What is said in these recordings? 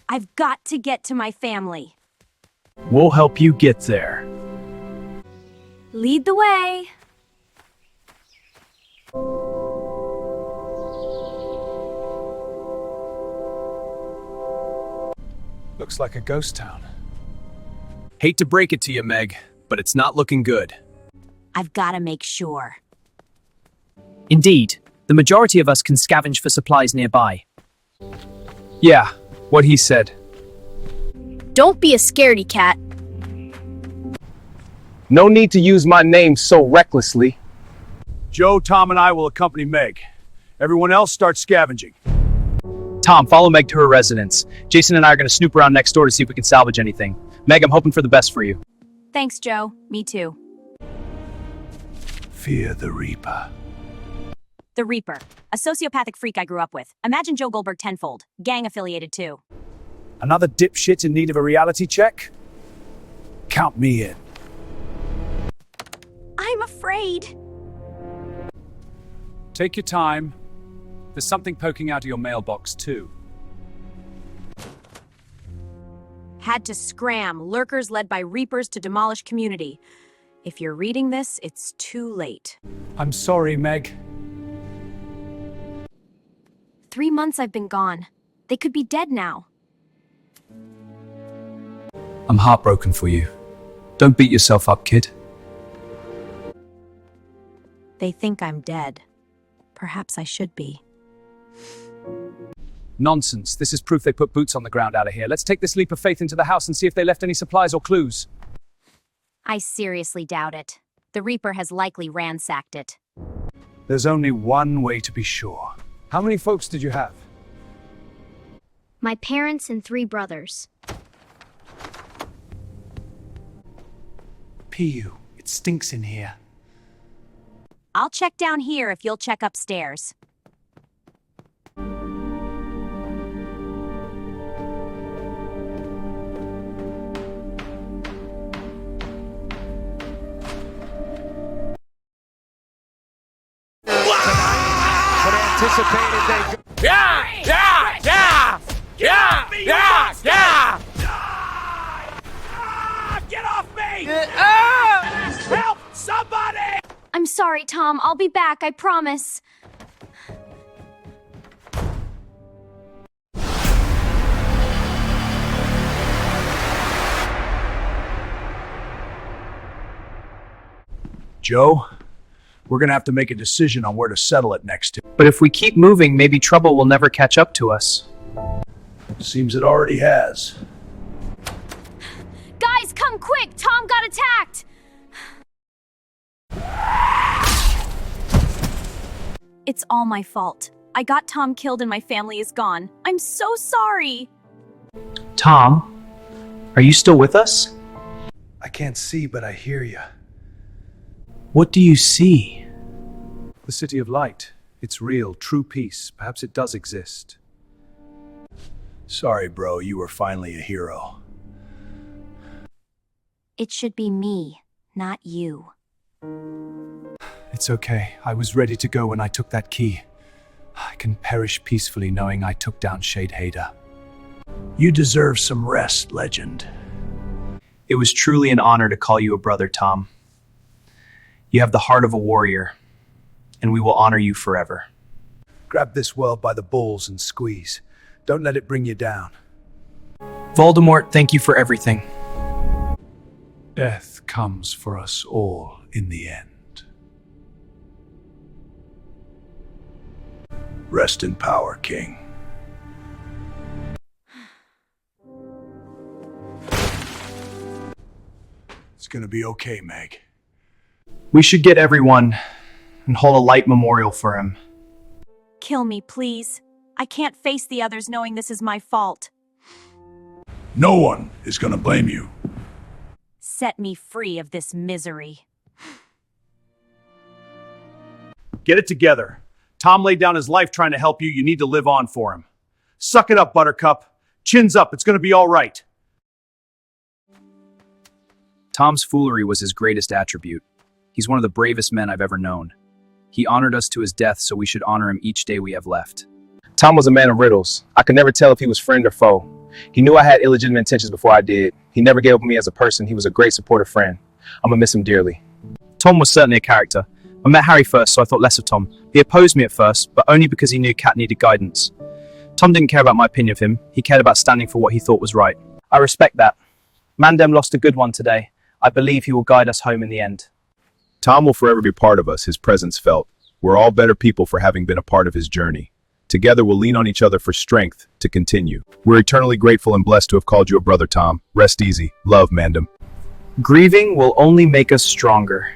I've got to get to my family. We'll help you get there. Lead the way. Looks like a ghost town. Hate to break it to you, Meg, but it's not looking good. I've got to make sure. Indeed, the majority of us can scavenge for supplies nearby. Yeah, what he said. Don't be a scaredy cat. No need to use my name so recklessly. Joe, Tom, and I will accompany Meg. Everyone else start scavenging. Tom, follow Meg to her residence. Jason and I are going to snoop around next door to see if we can salvage anything. Meg, I'm hoping for the best for you. Thanks, Joe. Me too. Fear the Reaper. The Reaper, a sociopathic freak I grew up with. Imagine Joe Goldberg tenfold. Gang affiliated too. Another dipshit in need of a reality check? Count me in. I'm afraid. Take your time. There's something poking out of your mailbox, too. Had to scram. Lurkers led by Reapers to demolish community. If you're reading this, it's too late. I'm sorry, Meg. 3 months I've been gone. They could be dead now. I'm heartbroken for you. Don't beat yourself up, kid. They think I'm dead. Perhaps I should be. Nonsense. This is proof they put boots on the ground out of here. Let's take this leap of faith into the house and see if they left any supplies or clues. I seriously doubt it. The Reaper has likely ransacked it. There's only one way to be sure. How many folks did you have? My parents and 3 brothers. Piyu, it stinks in here. I'll check down here if you'll check upstairs. Get off me! Help! Somebody! I'm sorry, Tom. I'll be back, I promise. Joe, we're gonna have to make a decision on where to settle it next to. But if we keep moving, maybe trouble will never catch up to us. Seems it already has. Guys, come quick! Tom got attacked! It's all my fault. I got Tom killed and my family is gone. I'm so sorry. Tom, are you still with us? I can't see, but I hear you. What do you see? The City of Light. It's real, true peace. Perhaps it does exist. Sorry, bro. You were finally a hero. It should be me, not you. It's okay. I was ready to go when I took that key. I can perish peacefully knowing I took down Shadehader. You deserve some rest, legend. It was truly an honor to call you a brother, Tom. You have the heart of a warrior, and we will honor you forever. Grab this world by the balls and squeeze. Don't let it bring you down. Voldemort, thank you for everything. Death comes for us all in the end. Rest in power, King. It's gonna be okay, Meg. We should get everyone and hold a light memorial for him. Kill me, please. I can't face the others knowing this is my fault. No one is gonna blame you. Set me free of this misery. Get it together. Tom laid down his life trying to help you. You need to live on for him. Suck it up, Buttercup. Chins up. It's gonna be all right. Tom's foolery was his greatest attribute. He's one of the bravest men I've ever known. He honored us to his death, so we should honor him each day we have left. Tom was a man of riddles. I could never tell if he was friend or foe. He knew I had illegitimate intentions before I did. He never gave up on me as a person. He was a great supportive friend. I'm gonna miss him dearly. Tom was certainly a character. I met Harry first, so I thought less of Tom. He opposed me at first, but only because he knew Kat needed guidance. Tom didn't care about my opinion of him. He cared about standing for what he thought was right. I respect that. Mandem lost a good one today. I believe he will guide us home in the end. Tom will forever be part of us, his presence felt. We're all better people for having been a part of his journey. Together we'll lean on each other for strength to continue. We're eternally grateful and blessed to have called you a brother, Tom. Rest easy. Love, Mandem. Grieving will only make us stronger.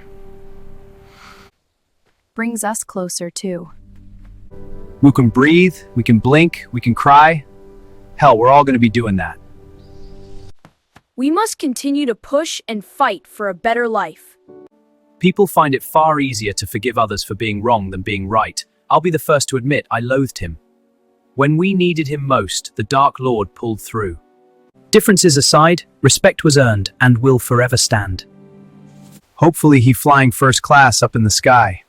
Brings us closer, too. We can breathe, we can blink, we can cry. Hell, we're all going to be doing that. We must continue to push and fight for a better life. People find it far easier to forgive others for being wrong than being right. I'll be the first to admit I loathed him. When we needed him most, the Dark Lord pulled through. Differences aside, respect was earned and will forever stand. Hopefully he's flying first class up in the sky.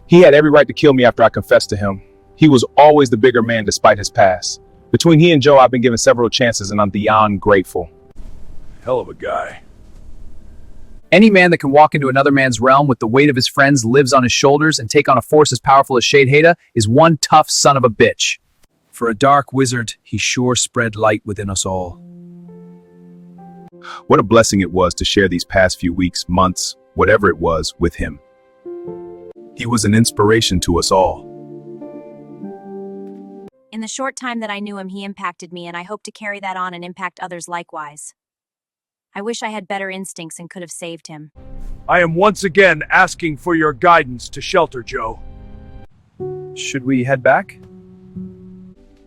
He had every right to kill me after I confessed to him. He was always the bigger man despite his past. Between he and Joe, I've been given several chances and I'm beyond grateful. Hell of a guy. Any man that can walk into another man's realm with the weight of his friends lives on his shoulders and take on a force as powerful as Shade Haida is one tough son of a bitch. For a dark wizard, he sure spread light within us all. What a blessing it was to share these past few weeks, months, whatever it was, with him. He was an inspiration to us all. In the short time that I knew him, he impacted me, and I hope to carry that on and impact others likewise. I wish I had better instincts and could have saved him. I am once again asking for your guidance to shelter Joe. Should we head back?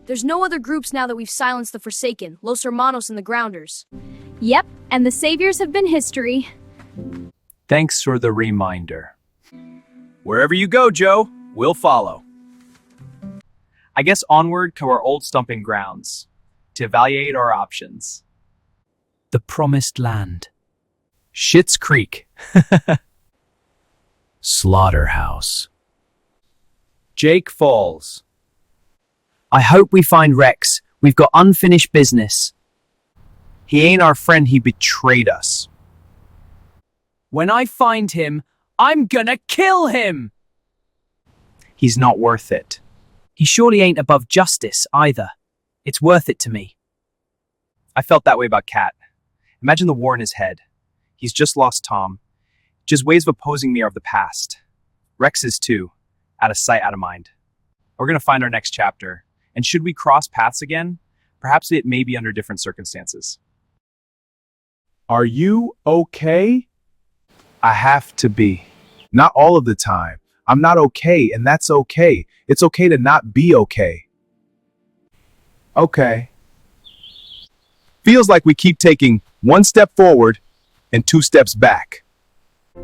There's no other groups now that we've silenced the Forsaken, Los Hermanos and the Grounders. Yep, and the Saviors have been history. Thanks for the reminder. Wherever you go, Joe, we'll follow. I guess onward to our old stomping grounds, to evaluate our options. The Promised Land. Schitt's Creek. Slaughterhouse. Jake Falls. I hope we find Rex. We've got unfinished business. He ain't our friend, he betrayed us. When I find him, I'm gonna kill him! He's not worth it. He surely ain't above justice, either. It's worth it to me. I felt that way about Kat. Imagine the war in his head. He's just lost Tom. Just ways of opposing me are of the past. Rex is too. Out of sight, out of mind. We're gonna find our next chapter. And should we cross paths again? Perhaps it may be under different circumstances. Are you okay? I have to be. Not all of the time. I'm not okay, and that's okay. It's okay to not be okay. Okay. Feels like we keep taking one step forward and two steps back.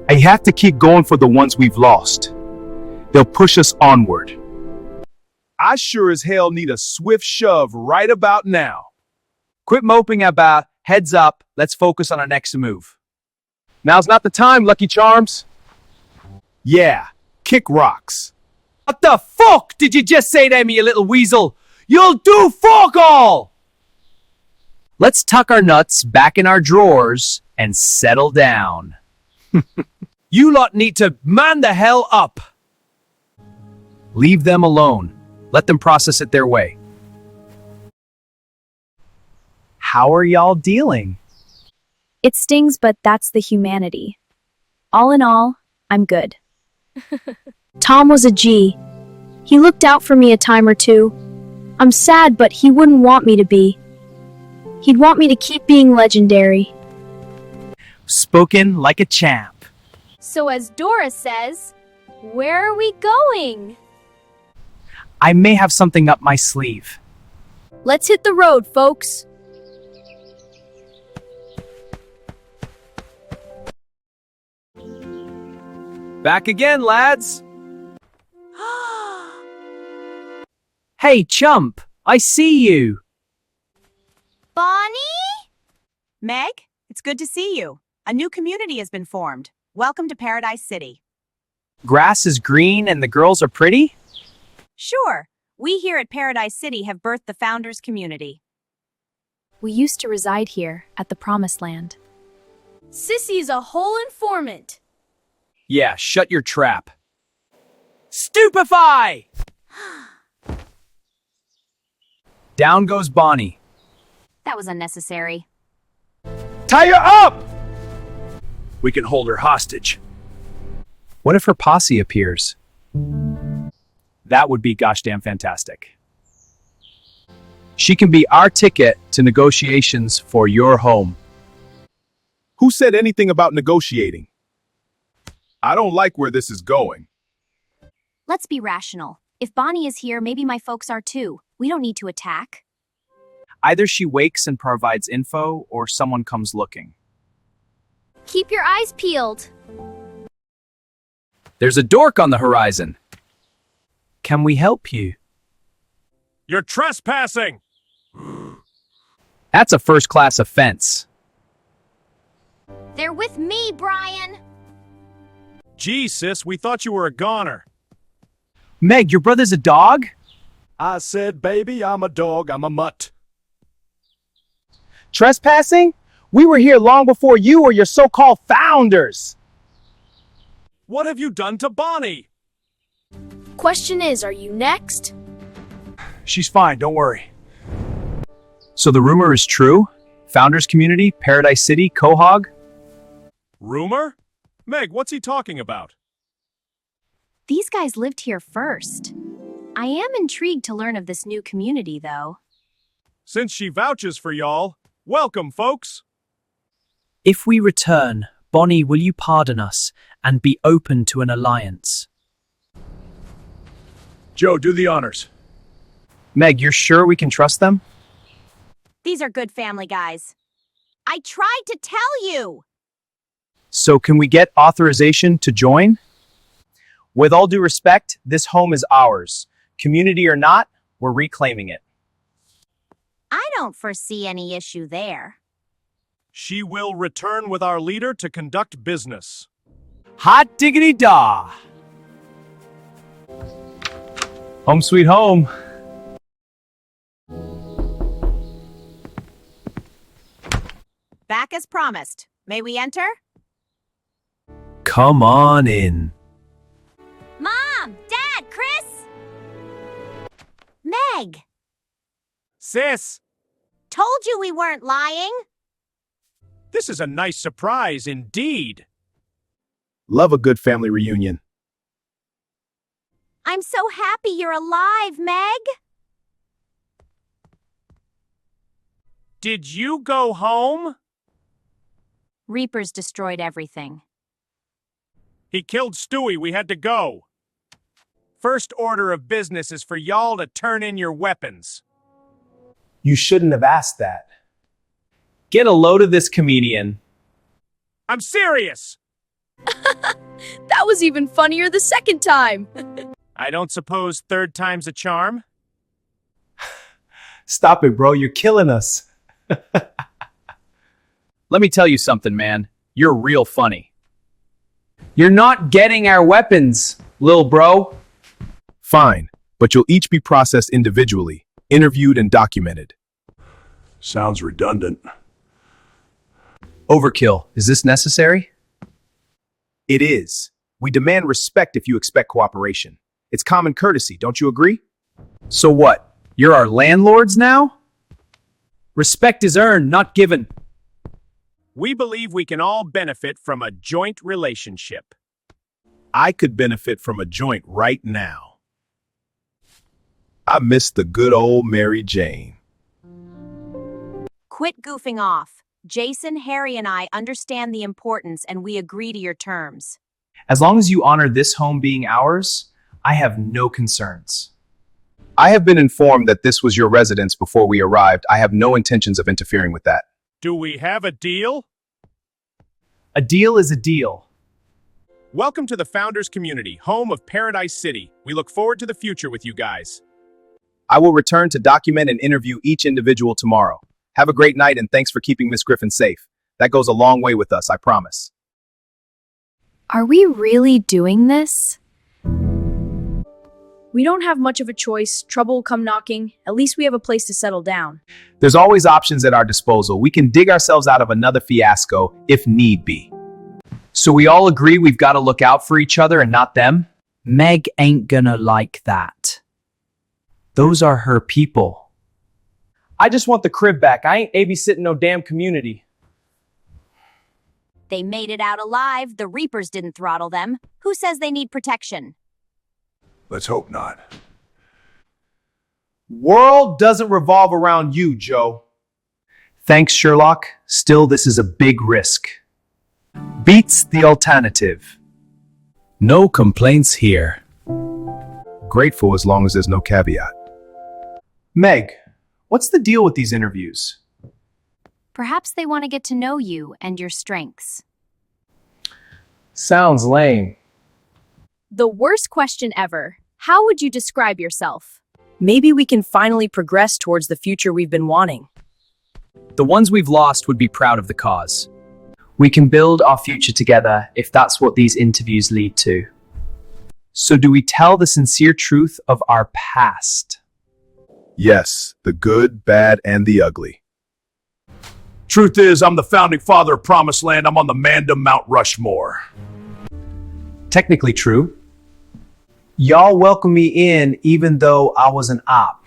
I have to keep going for the ones we've lost. They'll push us onward. I sure as hell need a swift shove right about now. Quit moping about, heads up, let's focus on our next move. Now's not the time, Lucky Charms. Yeah, kick rocks. What the fuck did you just say to me, you little weasel? You'll do fuck all! Let's tuck our nuts back in our drawers and settle down. You lot need to man the hell up. Leave them alone. Let them process it their way. How are y'all dealing? It stings, but that's the humanity. All in all, I'm good. Tom was a G. He looked out for me a time or two. I'm sad, but he wouldn't want me to be. He'd want me to keep being legendary. Spoken like a champ. So as Dora says, where are we going? I may have something up my sleeve. Let's hit the road, folks. Back again, lads. Hey, chump, I see you. Bonnie? Meg, it's good to see you. A new community has been formed. Welcome to Paradise City. Grass is green and the girls are pretty? Sure, we here at Paradise City have birthed the Founders Community. We used to reside here at the Promised Land. Sissy is a whole informant. Yeah, shut your trap. Stupefy! Down goes Bonnie. That was unnecessary. Tie her up! We can hold her hostage. What if her posse appears? That would be gosh damn fantastic. She can be our ticket to negotiations for your home. Who said anything about negotiating? I don't like where this is going. Let's be rational. If Bonnie is here, maybe my folks are too. We don't need to attack. Either she wakes and provides info, or someone comes looking. Keep your eyes peeled. There's a dork on the horizon. Can we help you? You're trespassing! That's a first-class offense. They're with me, Brian. Gee, sis, we thought you were a goner. Meg, your brother's a dog? I said, baby, I'm a dog, I'm a mutt. Trespassing? We were here long before you or your so-called founders. What have you done to Bonnie? Question is, are you next? She's fine, don't worry. So the rumor is true? Founders Community, Paradise City, Quahog? Rumor? Meg, what's he talking about? These guys lived here first. I am intrigued to learn of this new community, though. Since she vouches for y'all, welcome, folks. If we return, Bonnie, will you pardon us and be open to an alliance? Joe, do the honors. Meg, you're sure we can trust them? These are good family guys. I tried to tell you! So can we get authorization to join? With all due respect, this home is ours. Community or not, we're reclaiming it. I don't foresee any issue there. She will return with our leader to conduct business. Hot diggity da! Home sweet home. Back as promised. May we enter? Come on in. Mom! Dad! Chris! Meg! Sis, Told you we weren't lying! this is a nice surprise indeed. Love a good family reunion. I'm so happy you're alive, Meg! Did you go home? Reapers destroyed everything. He killed Stewie, we had to go. First order of business is for y'all to turn in your weapons. You shouldn't have asked that. Get a load of this comedian. I'm serious! That was even funnier the second time. I don't suppose third time's a charm? Stop it, bro. You're killing us. Let me tell you something, man. You're real funny. You're not getting our weapons, lil bro. Fine, but you'll each be processed individually, interviewed and documented. Sounds redundant. Overkill. Is this necessary? It is. We demand respect if you expect cooperation. It's common courtesy, don't you agree? So what? You're our landlords now? Respect is earned, not given. We believe we can all benefit from a joint relationship. I could benefit from a joint right now. I miss the good old Mary Jane. Quit goofing off. Jason, Harry, and I understand the importance and we agree to your terms. As long as you honor this home being ours, I have no concerns. I have been informed that this was your residence before we arrived. I have no intentions of interfering with that. Do we have a deal? A deal is a deal. Welcome to the Founders Community, home of Paradise City. We look forward to the future with you guys. I will return to document and interview each individual tomorrow. Have a great night and thanks for keeping Miss Griffin safe. That goes a long way with us, I promise. Are we really doing this? We don't have much of a choice. Trouble will come knocking. At least we have a place to settle down. There's always options at our disposal. We can dig ourselves out of another fiasco if need be. So we all agree we've got to look out for each other and not them? Meg ain't gonna like that. Those are her people. I just want the crib back. I ain't babysitting no damn community. They made it out alive. The Reapers didn't throttle them. Who says they need protection? Let's hope not. World doesn't revolve around you, Joe. Thanks, Sherlock. Still, this is a big risk. Beats the alternative. No complaints here. Grateful as long as there's no caveat. Meg, what's the deal with these interviews? Perhaps they want to get to know you and your strengths. Sounds lame. The worst question ever. How would you describe yourself? Maybe we can finally progress towards the future we've been wanting. The ones we've lost would be proud of the cause. We can build our future together if that's what these interviews lead to. So do we tell the sincere truth of our past? Yes, the good, bad, and the ugly. Truth is, I'm the founding father of Promised Land. I'm on the Mandem Mount Rushmore. Technically true. Y'all welcome me in even though I was an op.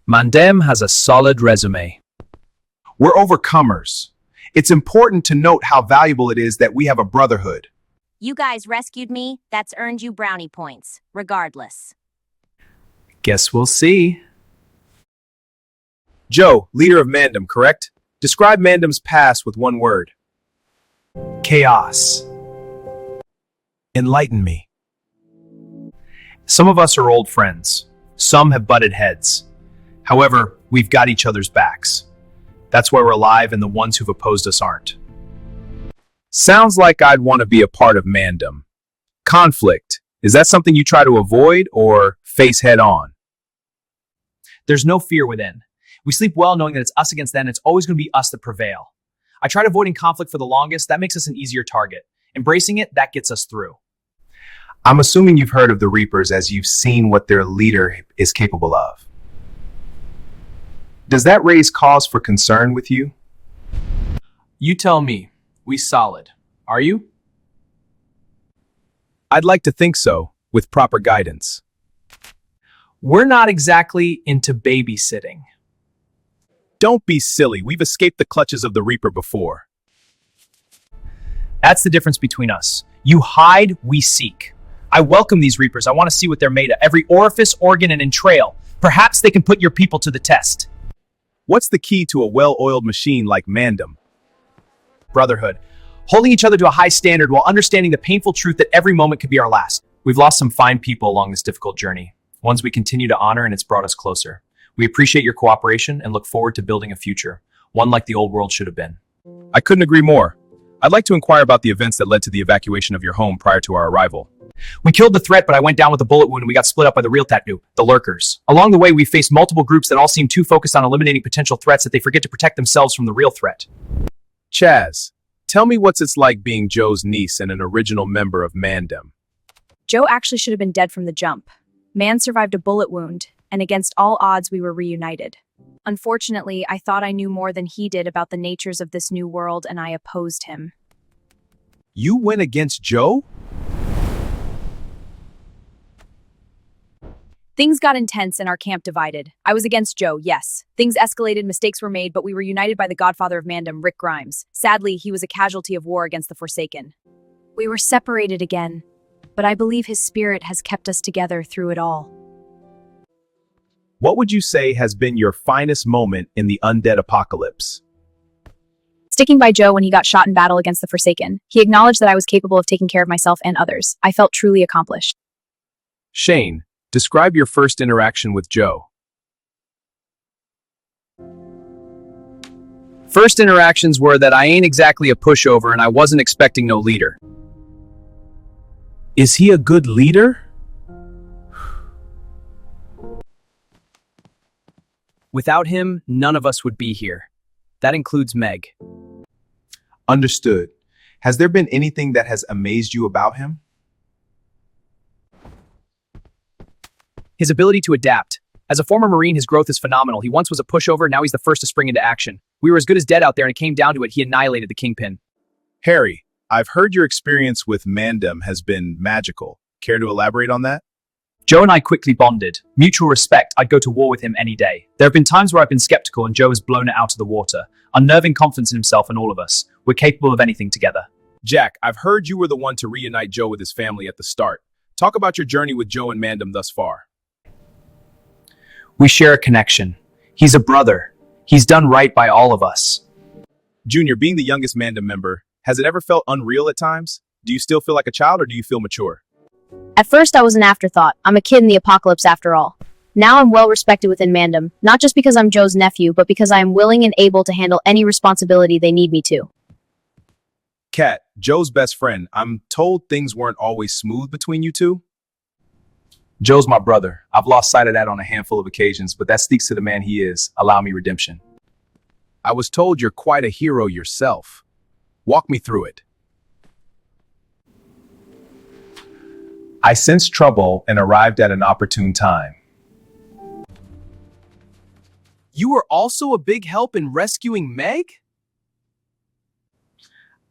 Mandem has a solid resume. We're overcomers. It's important to note how valuable it is that we have a brotherhood. You guys rescued me. That's earned you brownie points, regardless. Guess we'll see. Joe, leader of Mandem, correct? Describe Mandem's past with one word. Chaos. Enlighten me. Some of us are old friends. Some have butted heads. However, we've got each other's backs. That's why we're alive and the ones who've opposed us aren't. Sounds like I'd want to be a part of Mandem. Conflict. Is that something you try to avoid or face head on? There's no fear within. We sleep well knowing that it's us against them. It's always going to be us that prevail. I tried avoiding conflict for the longest. That makes us an easier target. Embracing it, that gets us through. I'm assuming you've heard of the Reapers as you've seen what their leader is capable of. Does that raise cause for concern with you? You tell me. We solid. Are you? I'd like to think so, with proper guidance. We're not exactly into babysitting. Don't be silly. We've escaped the clutches of the Reaper before. That's the difference between us. You hide, we seek. I welcome these Reapers. I want to see what they're made of. Every orifice, organ, and entrail. Perhaps they can put your people to the test. What's the key to a well-oiled machine like Mandem? Brotherhood. Holding each other to a high standard while understanding the painful truth that every moment could be our last. We've lost some fine people along this difficult journey. Ones we continue to honor, and it's brought us closer. We appreciate your cooperation and look forward to building a future. One like the old world should have been. I couldn't agree more. I'd like to inquire about the events that led to the evacuation of your home prior to our arrival. We killed the threat, but I went down with a bullet wound and we got split up by the real tattoo, the Lurkers. Along the way, we faced multiple groups that all seem too focused on eliminating potential threats that they forget to protect themselves from the real threat. Chaz, tell me what's it's like being Joe's niece and an original member of Mandem. Joe actually should have been dead from the jump. Man survived a bullet wound, and against all odds, we were reunited. Unfortunately, I thought I knew more than he did about the natures of this new world, and I opposed him. You went against Joe? Things got intense and our camp divided. I was against Joe, yes. Things escalated, mistakes were made, but we were united by the godfather of Mandem, Rick Grimes. Sadly, he was a casualty of war against the Forsaken. We were separated again, but I believe his spirit has kept us together through it all. What would you say has been your finest moment in the undead apocalypse? Sticking by Joe when he got shot in battle against the Forsaken. He acknowledged that I was capable of taking care of myself and others. I felt truly accomplished. Shane, describe your first interaction with Joe. First interactions were that I ain't exactly a pushover and I wasn't expecting no leader. Is he a good leader? Without him, none of us would be here. That includes Meg. Understood. Has there been anything that has amazed you about him? His ability to adapt. As a former Marine, his growth is phenomenal. He once was a pushover, now he's the first to spring into action. We were as good as dead out there, and it came down to it. He annihilated the Kingpin. Harry, I've heard your experience with Mandem has been magical. Care to elaborate on that? Joe and I quickly bonded. Mutual respect, I'd go to war with him any day. There have been times where I've been skeptical and Joe has blown it out of the water. Unnerving confidence in himself and all of us. We're capable of anything together. Jack, I've heard you were the one to reunite Joe with his family at the start. Talk about your journey with Joe and Mandem thus far. We share a connection. He's a brother. He's done right by all of us. Junior, being the youngest Mandem member, has it ever felt unreal at times? Do you still feel like a child or do you feel mature? At first, I was an afterthought. I'm a kid in the apocalypse after all. Now I'm well respected within Mandem, not just because I'm Joe's nephew, but because I am willing and able to handle any responsibility they need me to. Kat, Joe's best friend, I'm told things weren't always smooth between you two? Joe's my brother. I've lost sight of that on a handful of occasions, but that speaks to the man he is. Allow me redemption. I was told you're quite a hero yourself. Walk me through it. I sensed trouble and arrived at an opportune time. You were also a big help in rescuing Meg?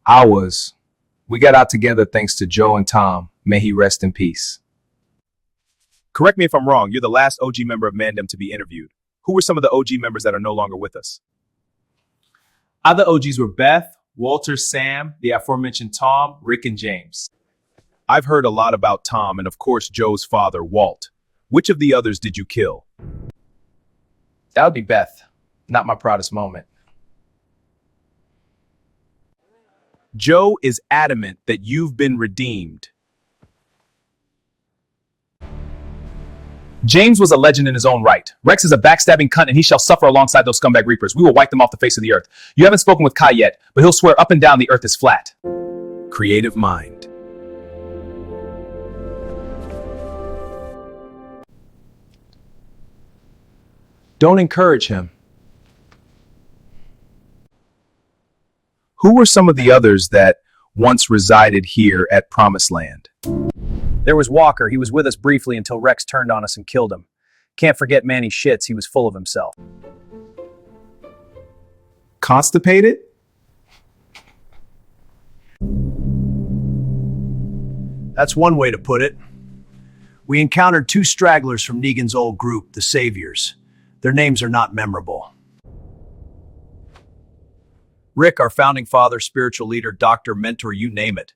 I was. We got out together thanks to Joe and Tom. May he rest in peace. Correct me if I'm wrong, you're the last OG member of Mandem to be interviewed. Who were some of the OG members that are no longer with us? Other OGs were Beth, Walter, Sam, the aforementioned Tom, Rick, and James. I've heard a lot about Tom and of course Joe's father, Walt. Which of the others did you kill? That would be Beth. Not my proudest moment. Joe is adamant that you've been redeemed. James was a legend in his own right. Rex is a backstabbing cunt and he shall suffer alongside those scumbag reapers. We will wipe them off the face of the earth. You haven't spoken with Kai yet, but he'll swear up and down the earth is flat. Creative mind. Don't encourage him. Who were some of the others that once resided here at Promised Land? There was Walker. He was with us briefly until Rex turned on us and killed him. Can't forget Manny Shits. He was full of himself. Constipated? That's one way to put it. We encountered two stragglers from Negan's old group, the Saviors. Their names are not memorable. Rick, our founding father, spiritual leader, doctor, mentor, you name it.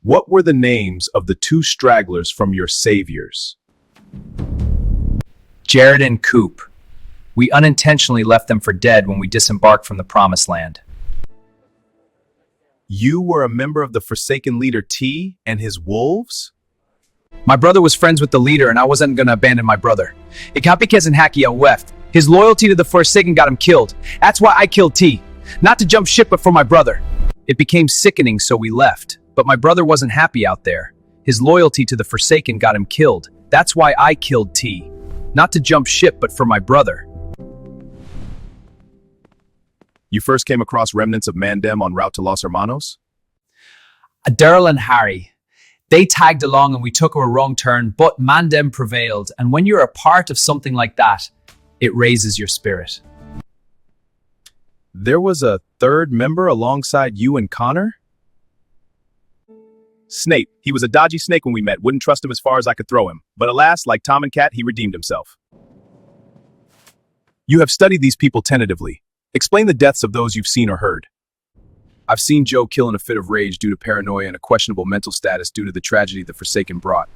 What were the names of the two stragglers from your saviors? Jared and Coop. We unintentionally left them for dead when we disembarked from the Promised Land. You were a member of the Forsaken leader T and his wolves? My brother was friends with the leader and I wasn't going to abandon my brother. Ikapikes Hakia left. His loyalty to the Forsaken got him killed. That's why I killed T. Not to jump ship, but for my brother. It became sickening, so we left. But my brother wasn't happy out there. His loyalty to the Forsaken got him killed. That's why I killed T. Not to jump ship, but for my brother. You first came across remnants of Mandem en route to Los Hermanos? Daryl and Harry. They tagged along and we took a wrong turn, but Mandem prevailed. And when you're a part of something like that, it raises your spirit. There was a third member alongside you and Connor? Snape. He was a dodgy snake when we met. Wouldn't trust him as far as I could throw him. But alas, like Tom and Kat, he redeemed himself. You have studied these people tentatively. Explain the deaths of those you've seen or heard. I've seen Joe kill in a fit of rage due to paranoia and a questionable mental status due to the tragedy the Forsaken brought.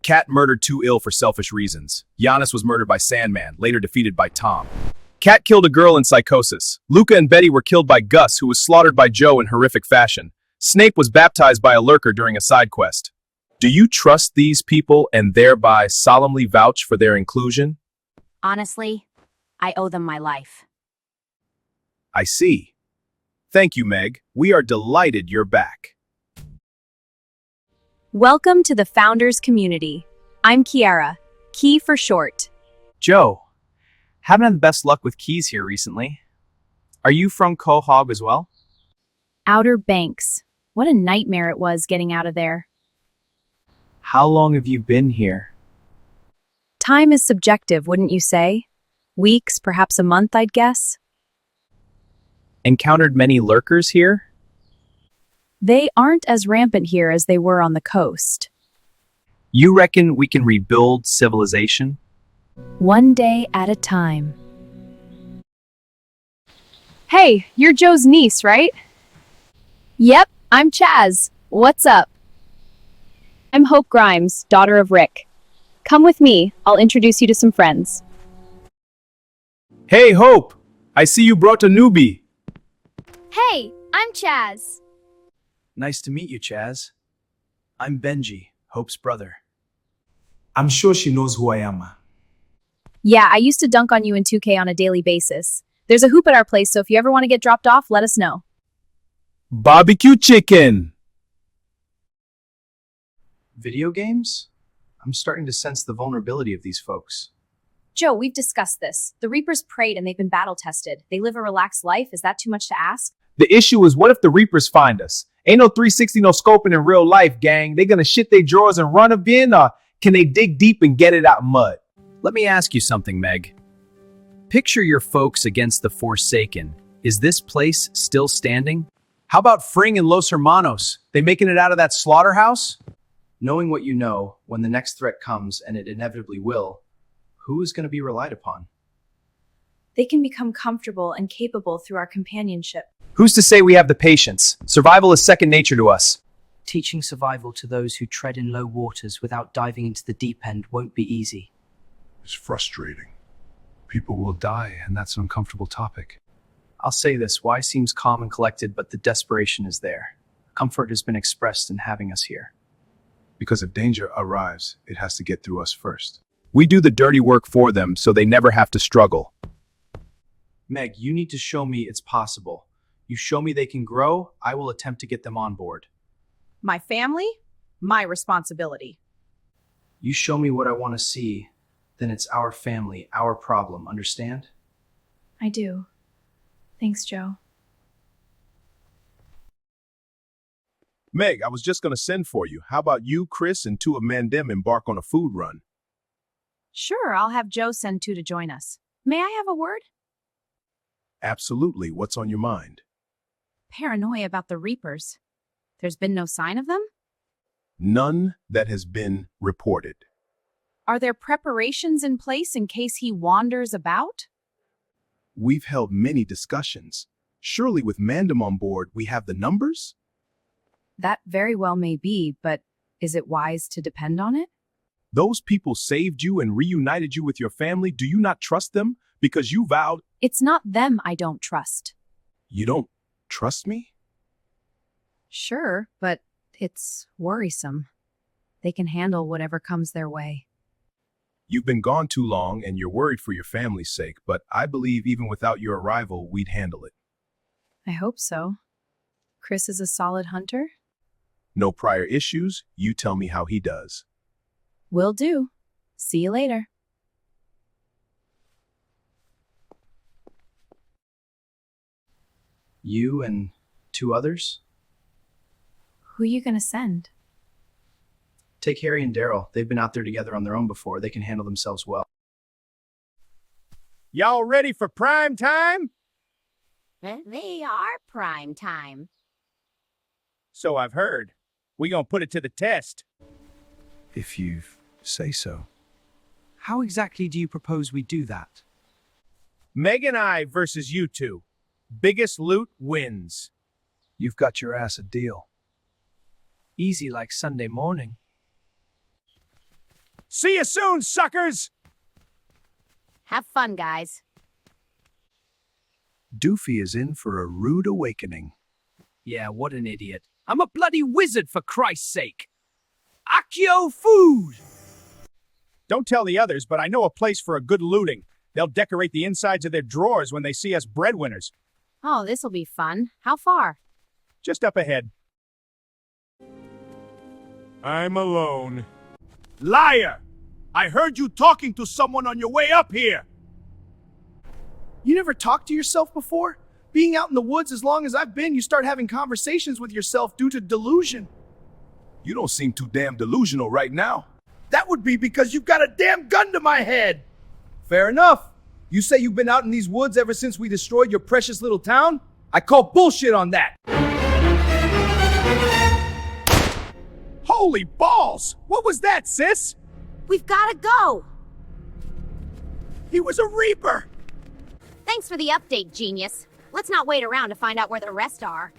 Kat murdered too ill for selfish reasons. Giannis was murdered by Sandman, later defeated by Tom. Kat killed a girl in psychosis. Luca and Betty were killed by Gus, who was slaughtered by Joe in horrific fashion. Snape was baptized by a lurker during a side quest. Do you trust these people and thereby solemnly vouch for their inclusion? Honestly, I owe them my life. I see. Thank you, Meg. We are delighted you're back. Welcome to the Founders Community. I'm Kiara, Key for short. Joe, haven't had the best luck with keys here recently. Are you from Quahog as well? Outer Banks. What a nightmare it was getting out of there. How long have you been here? Time is subjective, wouldn't you say? Weeks, perhaps a month, I'd guess. Encountered many lurkers here? They aren't as rampant here as they were on the coast. You reckon we can rebuild civilization? One day at a time. Hey, you're Joe's niece, right? Yep, I'm Chaz. What's up? I'm Hope Grimes, daughter of Rick. Come with me, I'll introduce you to some friends. Hey, Hope! I see you brought a newbie. Hey, I'm Chaz. Nice to meet you, Chaz. I'm Benji, Hope's brother. I'm sure she knows who I am. Yeah, I used to dunk on you in 2K on a daily basis. There's a hoop at our place, so if you ever want to get dropped off, let us know. Barbecue chicken! Video games? I'm starting to sense the vulnerability of these folks. Joe, we've discussed this. The Reapers prayed and they've been battle tested. They live a relaxed life. Is that too much to ask? The issue is, what if the Reapers find us? Ain't no 360 no scoping in real life, gang. They gonna shit their drawers and run a bin, or can they dig deep and get it out mud? Let me ask you something, Meg. Picture your folks against the Forsaken. Is this place still standing? How about Fring and Los Hermanos? They making it out of that slaughterhouse? Knowing what you know, when the next threat comes, and it inevitably will, who is going to be relied upon? They can become comfortable and capable through our companionship. Who's to say we have the patience? Survival is second nature to us. Teaching survival to those who tread in low waters without diving into the deep end won't be easy. It's frustrating. People will die, and that's an uncomfortable topic. I'll say this, Y seems calm and collected, but the desperation is there. Comfort has been expressed in having us here. Because if danger arrives, it has to get through us first. We do the dirty work for them so they never have to struggle. Meg, you need to show me it's possible. You show me they can grow, I will attempt to get them on board. My family? My responsibility. You show me what I want to see, then it's our family, our problem, understand? I do. Thanks, Joe. Meg, I was just going to send for you. How about you, Chris, and two of Mandem embark on a food run? Sure, I'll have Joe send 2 to join us. May I have a word? Absolutely. What's on your mind? Paranoia about the Reapers. There's been no sign of them? None that has been reported. Are there preparations in place in case he wanders about? We've held many discussions. Surely with Mandem on board, we have the numbers? That very well may be, but is it wise to depend on it? Those people saved you and reunited you with your family. Do you not trust them? Because you vowed... It's not them I don't trust. You don't trust me? Sure, but it's worrisome. They can handle whatever comes their way. You've been gone too long and you're worried for your family's sake, but I believe even without your arrival, we'd handle it. I hope so. Chris is a solid hunter? No prior issues. You tell me how he does. Will do. See you later. You and 2 others? Who you gonna send? Take Harry and Daryl. They've been out there together on their own before. They can handle themselves well. Y'all ready for prime time? They are prime time. So I've heard. We gonna put it to the test. If you say so. How exactly do you propose we do that? Meg and I versus you 2. Biggest loot wins. You've got your ass a deal. Easy like Sunday morning. See you soon, suckers! Have fun, guys. Doofy is in for a rude awakening. Yeah, what an idiot. I'm a bloody wizard, for Christ's sake. Accio food! Don't tell the others, but I know a place for a good looting. They'll decorate the insides of their drawers when they see us breadwinners. Oh, this'll be fun. How far? Just up ahead. I'm alone. Liar! I heard you talking to someone on your way up here. You never talked to yourself before? Being out in the woods as long as I've been, you start having conversations with yourself due to delusion. You don't seem too damn delusional right now. That would be because you've got a damn gun to my head. Fair enough. You say you've been out in these woods ever since we destroyed your precious little town? I call bullshit on that. Holy balls! What was that, sis? We've gotta go! He was a Reaper! Thanks for the update, genius. Let's not wait around to find out where the rest are.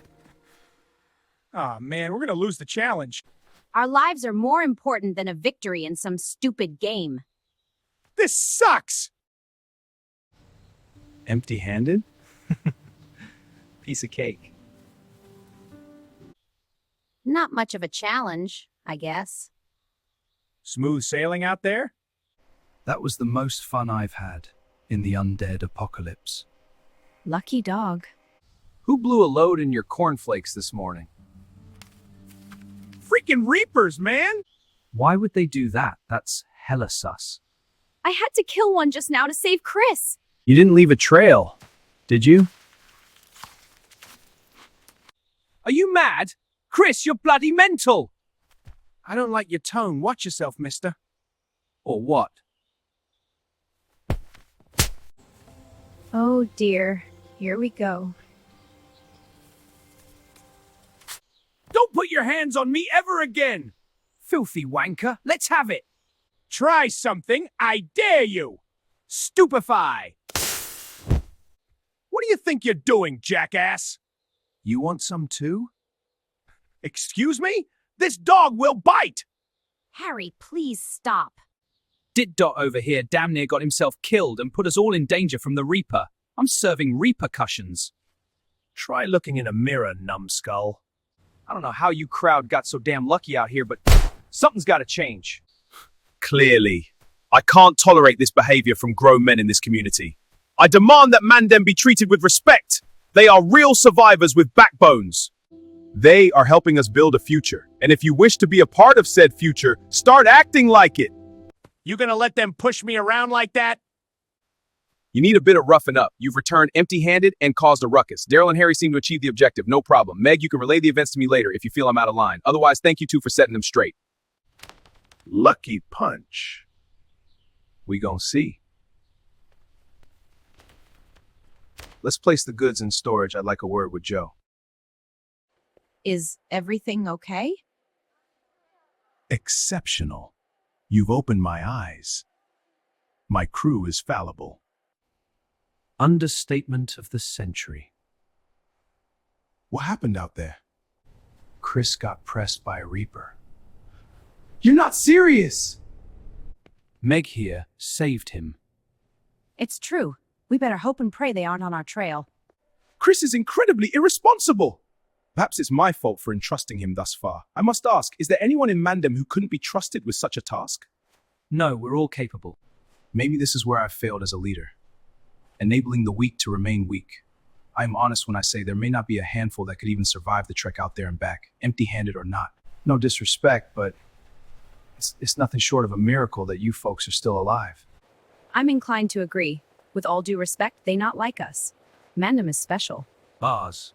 Aw, man, we're gonna lose the challenge. Our lives are more important than a victory in some stupid game. This sucks! Empty-handed? Piece of cake. Not much of a challenge, I guess. Smooth sailing out there? That was the most fun I've had in the undead apocalypse. Lucky dog. Who blew a load in your cornflakes this morning? Freaking Reapers, man! Why would they do that? That's hella sus. I had to kill one just now to save Chris. You didn't leave a trail, did you? Are you mad? Chris, you're bloody mental! I don't like your tone. Watch yourself, mister. Or what? Oh dear, here we go. Don't put your hands on me ever again! Filthy wanker, let's have it! Try something, I dare you! Stupefy! What do you think you're doing, jackass? You want some too? Excuse me? This dog will bite! Harry, please stop. Dit-Dot over here damn near got himself killed and put us all in danger from the Reaper. I'm serving repercussions. Try looking in a mirror, numbskull. I don't know how you crowd got so damn lucky out here, but something's gotta change. Clearly, I can't tolerate this behavior from grown men in this community. I demand that Mandem be treated with respect. They are real survivors with backbones. They are helping us build a future. And if you wish to be a part of said future, start acting like it. You gonna let them push me around like that? You need a bit of roughing up. You've returned empty-handed and caused a ruckus. Daryl and Harry seem to achieve the objective. No problem. Meg, you can relay the events to me later if you feel I'm out of line. Otherwise, thank you two for setting them straight. Lucky punch. We gon' see. Let's place the goods in storage. I'd like a word with Joe. Is everything okay? Exceptional. You've opened my eyes. My crew is fallible. Understatement of the century. What happened out there? Chris got pressed by a Reaper. You're not serious! Meg here saved him. It's true. We better hope and pray they aren't on our trail. Chris is incredibly irresponsible. Perhaps it's my fault for entrusting him thus far. I must ask, is there anyone in Mandem who couldn't be trusted with such a task? No, we're all capable. Maybe this is where I've failed as a leader. Enabling the weak to remain weak. I am honest when I say there may not be a handful that could even survive the trek out there and back, empty-handed or not. No disrespect, but it's nothing short of a miracle that you folks are still alive. I'm inclined to agree. With all due respect, they not like us. Mandem is special. Boz.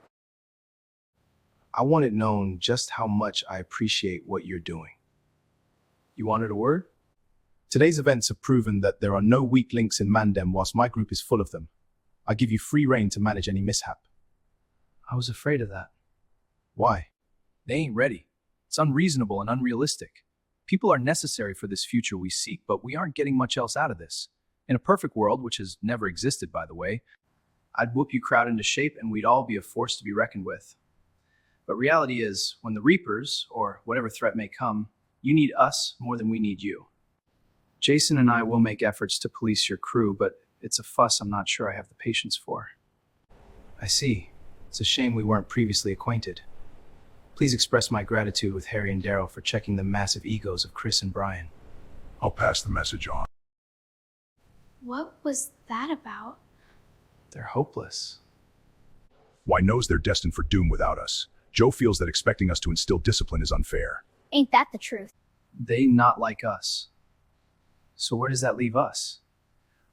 I want it known just how much I appreciate what you're doing. You wanted a word? Today's events have proven that there are no weak links in Mandem whilst my group is full of them. I give you free rein to manage any mishap. I was afraid of that. Why? They ain't ready. It's unreasonable and unrealistic. People are necessary for this future we seek, but we aren't getting much else out of this. In a perfect world, which has never existed, by the way, I'd whoop you crowd into shape and we'd all be a force to be reckoned with. But reality is, when the Reapers, or whatever threat may come, you need us more than we need you. Jason and I will make efforts to police your crew, but it's a fuss I'm not sure I have the patience for. I see. It's a shame we weren't previously acquainted. Please express my gratitude with Harry and Daryl for checking the massive egos of Chris and Brian. I'll pass the message on. What was that about? They're hopeless. Why knows they're destined for doom without us. Joe feels that expecting us to instill discipline is unfair. Ain't that the truth? They not like us. So where does that leave us?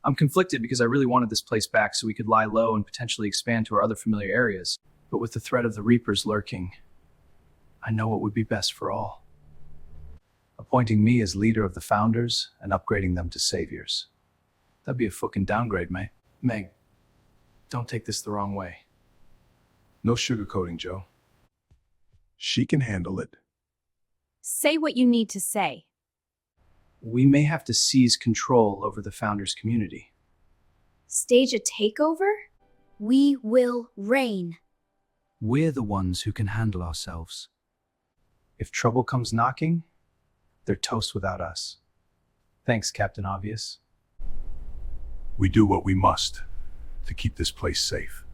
I'm conflicted because I really wanted this place back so we could lie low and potentially expand to our other familiar areas. But with the threat of the Reapers lurking, I know what would be best for all. A appointing me as leader of the founders and upgrading them to saviors. That'd be a fucking downgrade, mate. Meg, don't take this the wrong way. No sugarcoating, Joe. She can handle it. Say what you need to say. We may have to seize control over the founders' community. Stage a takeover? We will reign. We're the ones who can handle ourselves. If trouble comes knocking, they're toast without us. Thanks, Captain Obvious. We do what we must to keep this place safe.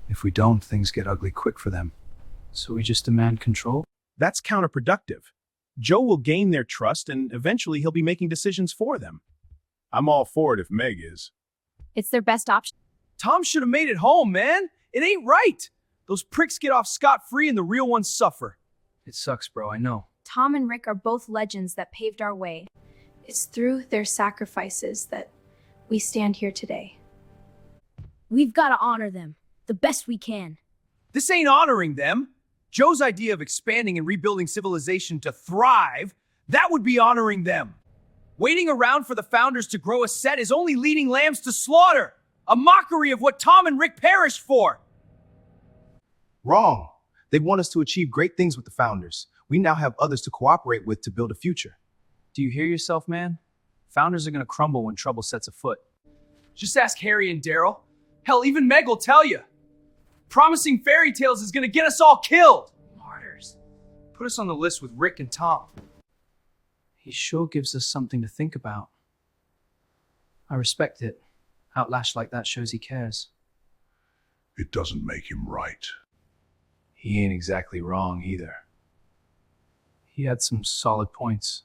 If we don't, things get ugly quick for them. So we just demand control? That's counterproductive. Joe will gain their trust and eventually he'll be making decisions for them. I'm all for it if Meg is. It's their best option. Tom should have made it home, man. It ain't right. Those pricks get off scot-free and the real ones suffer. It sucks, bro, I know. Tom and Rick are both legends that paved our way. It's through their sacrifices that we stand here today. We've got to honor them the best we can. This ain't honoring them. Joe's idea of expanding and rebuilding civilization to thrive, that would be honoring them. Waiting around for the founders to grow a set is only leading lambs to slaughter. A mockery of what Tom and Rick perished for. Wrong. They want us to achieve great things with the founders. We now have others to cooperate with to build a future. Do you hear yourself, man? Founders are gonna crumble when trouble sets afoot. Just ask Harry and Daryl. Hell, even Meg will tell you. Promising fairy tales is gonna get us all killed. Martyrs. Put us on the list with Rick and Tom. He sure gives us something to think about. I respect it. Outlash like that shows he cares. It doesn't make him right. He ain't exactly wrong either. He had some solid points.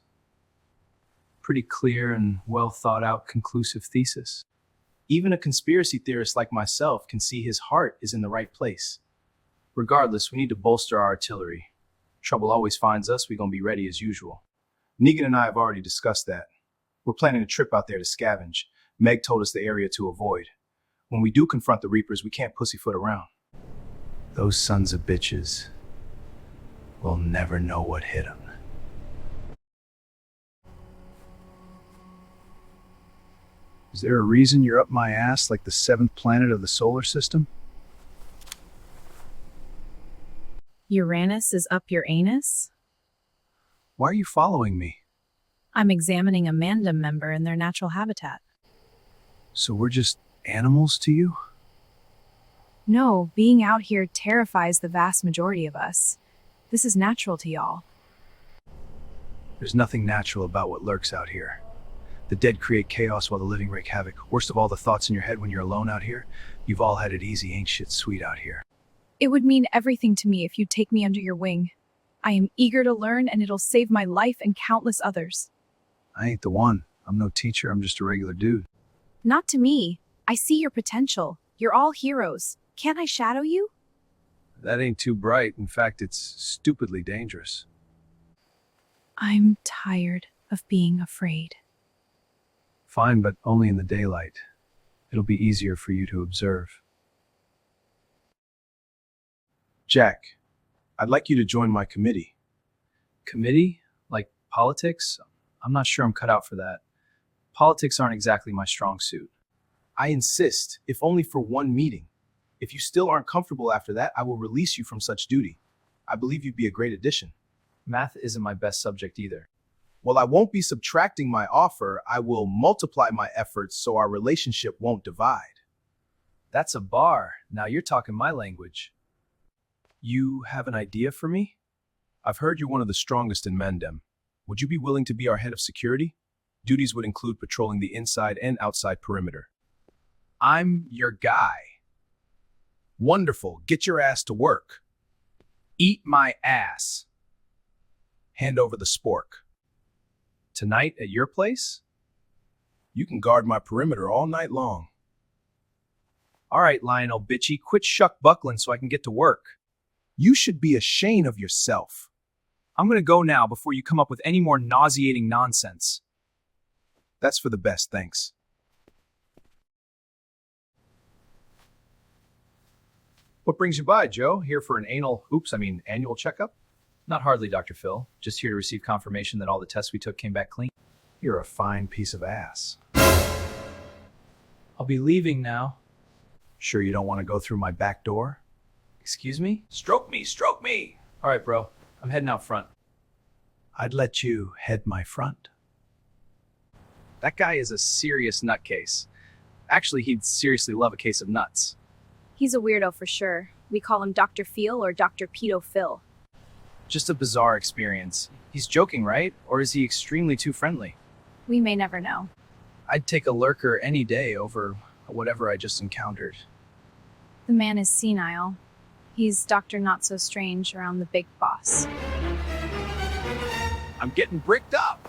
Pretty clear and well thought out conclusive thesis. Even a conspiracy theorist like myself can see his heart is in the right place. Regardless, we need to bolster our artillery. Trouble always finds us, we're gonna be ready as usual. Negan and I have already discussed that. We're planning a trip out there to scavenge. Meg told us the area to avoid. When we do confront the Reapers, we can't pussyfoot around. Those sons of bitches will never know what hit them. Is there a reason you're up my ass like the 7th planet of the solar system? Uranus is up your anus? Why are you following me? I'm examining a Mandem member in their natural habitat. So we're just animals to you? No, being out here terrifies the vast majority of us. This is natural to y'all. There's nothing natural about what lurks out here. The dead create chaos while the living wreak havoc. Worst of all, the thoughts in your head when you're alone out here. You've all had it easy, ain't shit sweet out here. It would mean everything to me if you'd take me under your wing. I am eager to learn, and it'll save my life and countless others. I ain't the one. I'm no teacher, I'm just a regular dude. Not to me. I see your potential. You're all heroes. Can't I shadow you? That ain't too bright. In fact, it's stupidly dangerous. I'm tired of being afraid. Fine, but only in the daylight. It'll be easier for you to observe. Jack, I'd like you to join my committee. Committee? Like politics? I'm not sure I'm cut out for that. Politics aren't exactly my strong suit. I insist, if only for one meeting. If you still aren't comfortable after that, I will release you from such duty. I believe you'd be a great addition. Math isn't my best subject either. Well, I won't be subtracting my offer. I will multiply my efforts so our relationship won't divide. That's a bar. Now you're talking my language. You have an idea for me? I've heard you're one of the strongest in Mandem. Would you be willing to be our head of security? Duties would include patrolling the inside and outside perimeter. I'm your guy. Wonderful. Get your ass to work. Eat my ass. Hand over the spork. Tonight at your place? You can guard my perimeter all night long. All right, Lionel bitchy, quit shuck buckling so I can get to work. You should be ashamed of yourself. I'm gonna go now before you come up with any more nauseating nonsense. That's for the best, thanks. What brings you by, Joe? Here for an annual checkup? Not hardly, Dr. Phil. Just here to receive confirmation that all the tests we took came back clean. You're a fine piece of ass. I'll be leaving now. Sure you don't want to go through my back door? Excuse me? Stroke me, stroke me! Alright, bro. I'm heading out front. I'd let you head my front. That guy is a serious nutcase. Actually, he'd seriously love a case of nuts. He's a weirdo for sure. We call him Dr. Phil or Dr. Pedo Phil. Just a bizarre experience. He's joking, right? Or is he extremely too friendly? We may never know. I'd take a lurker any day over whatever I just encountered. The man is senile. He's Dr. Not So Strange around the big boss. I'm getting bricked up.